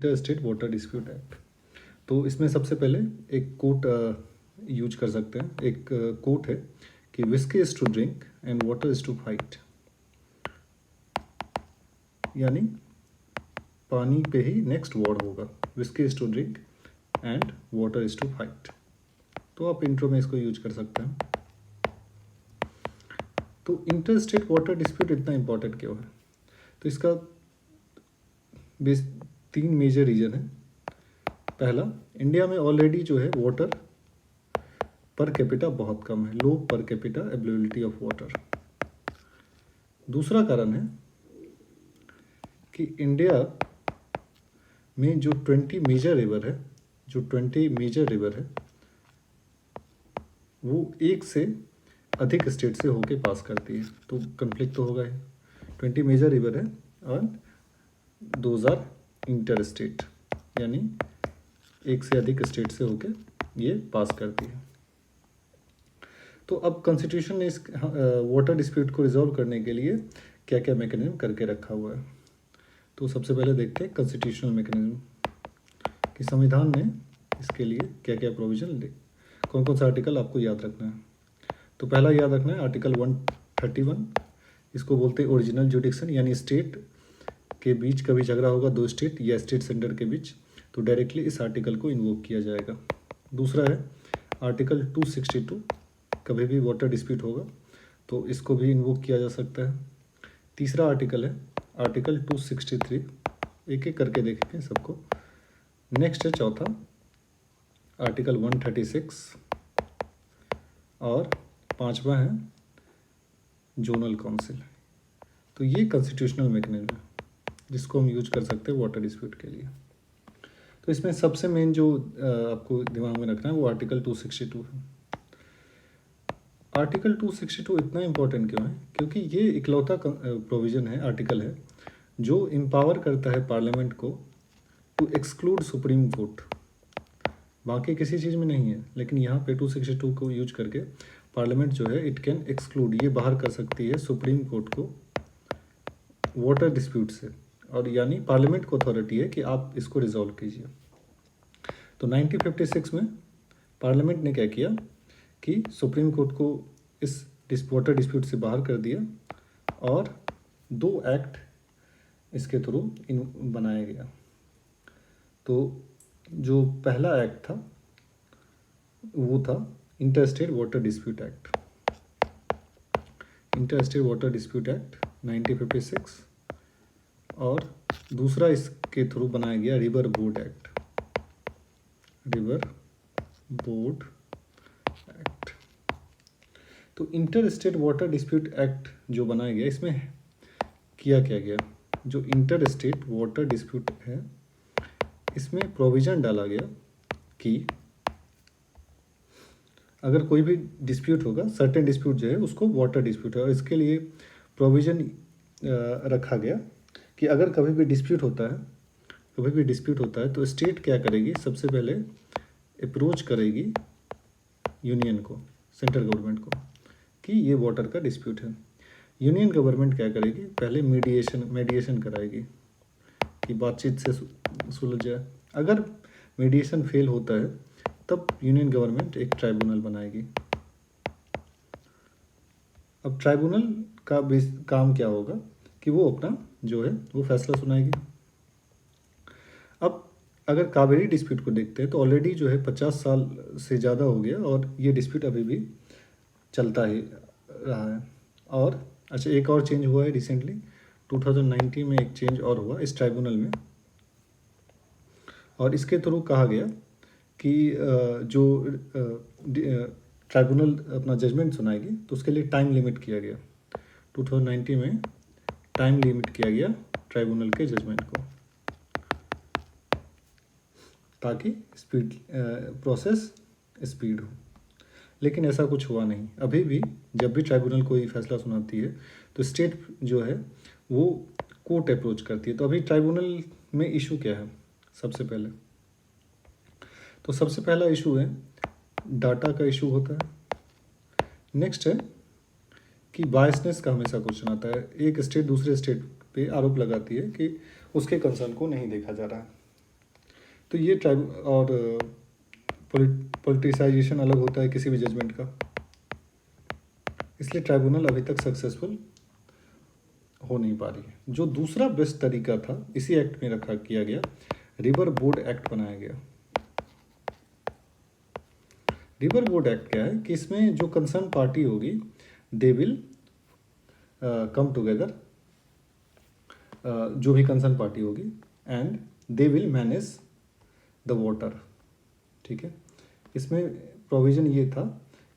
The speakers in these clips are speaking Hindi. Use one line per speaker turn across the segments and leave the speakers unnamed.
Inter state water dispute act. तो इसमें सबसे पहले एक कोट यूज कर सकते हैं। एक कोट है कि whisky is to drink and water is to fight, यानी पानी पे ही नेक्स्ट वर्ड होगा। Whisky is to drink and water is to fight. तो आप इंट्रो में इसको यूज कर सकते हैं। तो इंटर स्टेट वाटर डिस्प्यूट इतना इंपॉर्टेंट क्यों है? तो इसका बेस 3 मेजर रीजन है। पहला, इंडिया में ऑलरेडी जो है वाटर पर कैपिटा बहुत कम है, लो per capita availability of water. दूसरा कारण है कि इंडिया में जो 20 मेजर रिवर है वो एक से अधिक स्टेट से होके पास करती है। तो कन्फ्लिक्ट तो होगा ही। 20 मेजर रिवर है और 2000 इंटर स्टेट, यानी एक से अधिक स्टेट से होके ये पास करती है। तो अब कॉन्स्टिट्यूशन ने इस वाटर डिस्प्यूट को रिजॉल्व करने के लिए क्या क्या मैकेनिज्म करके रखा हुआ है। तो सबसे पहले देखते हैं कॉन्स्टिट्यूशनल मैकेनिज्म कि संविधान ने इसके लिए क्या क्या प्रोविजन दे। कौन कौन सा आर्टिकल आपको याद रखना है। तो पहला याद रखना है आर्टिकल 131। इसको बोलते हैं ओरिजिनल जुडिक्शन, यानी स्टेट के बीच कभी झगड़ा होगा, 2 स्टेट या स्टेट सेंटर के बीच, तो डायरेक्टली इस आर्टिकल को इन्वोक किया जाएगा। दूसरा है आर्टिकल 262। कभी भी वाटर डिस्प्यूट होगा तो इसको भी इन्वोक किया जा सकता है। तीसरा आर्टिकल है आर्टिकल 263। एक एक करके देखेंगे सबको। नेक्स्ट है चौथा आर्टिकल 136 और पांचवा है जोनल काउंसिल। तो ये कॉन्स्टिट्यूशनल मैकेनिज्म है जिसको हम यूज कर सकते हैं वाटर डिस्प्यूट के लिए। तो इसमें सबसे मेन जो आपको दिमाग में रखना है वो आर्टिकल 262 है। आर्टिकल 262 इतना इम्पोर्टेंट क्यों है? क्योंकि ये इकलौता प्रोविज़न है, आर्टिकल है, जो एम्पावर करता है पार्लियामेंट को टू एक्सक्लूड सुप्रीम कोर्ट। बाकी किसी चीज़ में नहीं है, लेकिन यहाँ पे 262 को यूज करके पार्लियामेंट जो है इट कैन एक्सक्लूड, ये बाहर कर सकती है सुप्रीम कोर्ट को वाटर डिस्प्यूट से। और यानी पार्लियामेंट को अथॉरिटी है कि आप इसको रिजॉल्व कीजिए। तो 1956 में पार्लियामेंट ने क्या किया कि सुप्रीम कोर्ट को इस वाटर डिस्प्यूट से बाहर कर दिया और 2 एक्ट इसके थ्रू बनाया गया। तो जो पहला एक्ट था वो था inter state water dispute act, inter state water dispute act 1956, और दूसरा इसके थ्रू बनाया गया river board act, river board act. तो inter state water dispute act जो बनाया गया, इसमें किया क्या गया, जो इंटर स्टेट वाटर डिस्प्यूट है इसमें प्रोविज़न डाला गया कि अगर कोई भी डिस्प्यूट होगा, सर्टेन डिस्प्यूट जो है उसको वाटर डिस्प्यूट है, और इसके लिए प्रोविज़न रखा गया कि अगर कभी भी डिस्प्यूट होता है तो स्टेट क्या करेगी, सबसे पहले अप्रोच करेगी यूनियन को, सेंट्रल गवर्नमेंट को, कि ये वाटर का डिस्प्यूट है। यूनियन गवर्नमेंट क्या करेगी, पहले मीडिएशन कराएगी कि बातचीत से सुलझ जाए। अगर मीडिएशन फेल होता है तब यूनियन गवर्नमेंट एक ट्राइब्यूनल बनाएगी। अब ट्राइब्यूनल का काम क्या होगा कि वो अपना जो है वो फैसला सुनाएगी। अब अगर कावेरी डिस्प्यूट को देखते हैं तो ऑलरेडी जो है 50 साल से ज़्यादा हो गया और ये डिस्प्यूट अभी भी चलता ही रहा है। और अच्छा, एक और चेंज हुआ है रिसेंटली, 2019 में एक चेंज और हुआ इस ट्राइब्यूनल में, और इसके थ्रू कहा गया कि जो ट्राइब्यूनल अपना जजमेंट सुनाएगी तो उसके लिए टाइम लिमिट किया गया। 2019 में टाइम लिमिट किया गया ट्राइब्यूनल के जजमेंट को, ताकि स्पीड प्रोसेस स्पीड हो। लेकिन ऐसा कुछ हुआ नहीं। अभी भी जब भी ट्राइब्यूनल कोई फैसला सुनाती है तो स्टेट जो है वो कोर्ट अप्रोच करती है। तो अभी ट्राइब्यूनल में इशू क्या है? सबसे पहला इशू है डाटा का इशू होता है। नेक्स्ट है कि बायसनेस का हमेशा क्वेश्चन आता है। एक स्टेट दूसरे स्टेट पे आरोप लगाती है कि उसके कंसर्न को नहीं देखा जा रहा है। तो ये ट्राइब और पॉलिटिसाइजेशन अलग होता है किसी भी जजमेंट का, इसलिए ट्राइब्यूनल अभी तक सक्सेसफुल हो नहीं पा रही है। जो दूसरा बेस्ट तरीका था इसी एक्ट में रखा किया गया, रिवर बोर्ड एक्ट बनाया गया। रिवर बोर्ड एक्ट क्या है कि इसमें जो कंसर्न पार्टी होगी दे विल कम टुगेदर, जो भी कंसर्न पार्टी होगी, and they will manage the water. ठीक है, इसमें प्रोविज़न ये था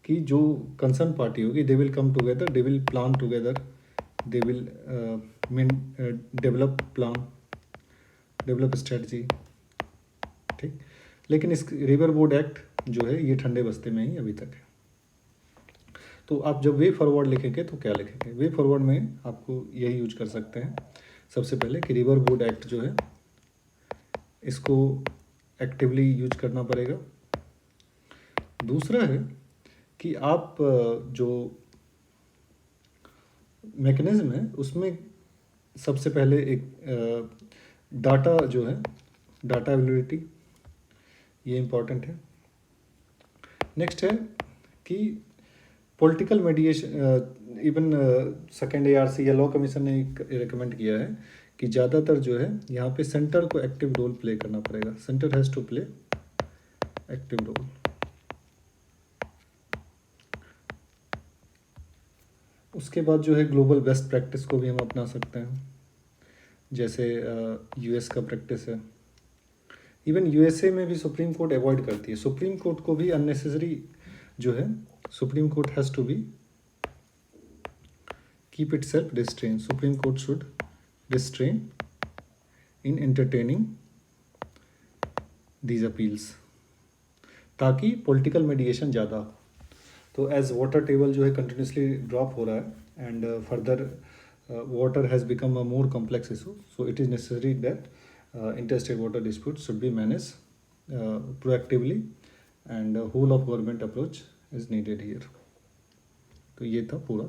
कि जो कंसर्न पार्टी होगी they will come together, they will plan together, they will develop plan, develop strategy. ठीक, लेकिन इस रिवर बोर्ड एक्ट जो है ये ठंडे बस्ते में ही अभी तक है। तो आप जब वे फॉरवर्ड लिखेंगे तो क्या लिखेंगे? वे फॉरवर्ड में आपको यही यूज कर सकते हैं सबसे पहले कि रिवर बोर्ड एक्ट जो है इसको एक्टिवली यूज करना पड़ेगा। दूसरा है कि आप जो मैकेनिज्म है उसमें सबसे पहले एक डाटा जो है, डाटा अवेलेबिलिटी, ये इम्पॉर्टेंट है। नेक्स्ट है कि political mediation, even second ARC या लॉ कमीशन ने रिकमेंड किया है कि ज़्यादातर जो है यहाँ पे सेंटर को एक्टिव रोल प्ले करना पड़ेगा। Centre has to play active role. उसके बाद जो है ग्लोबल बेस्ट प्रैक्टिस को भी हम अपना सकते हैं, जैसे US का प्रैक्टिस है। इवन USA में भी सुप्रीम कोर्ट अवॉइड करती है। सुप्रीम कोर्ट को भी अननेसेसरी जो है, Supreme Court has to be keep itself restrain. Supreme Court should restrain in entertaining these appeals, ताकि पॉलिटिकल मीडिएशन ज़्यादा हो। तो एज वाटर टेबल जो है कंटिन्यूसली ड्रॉप हो रहा है and further water has become a more complex issue, so it is necessary that interstate water disputes should be managed proactively and whole of government approach is needed here। तो ये था पूरा।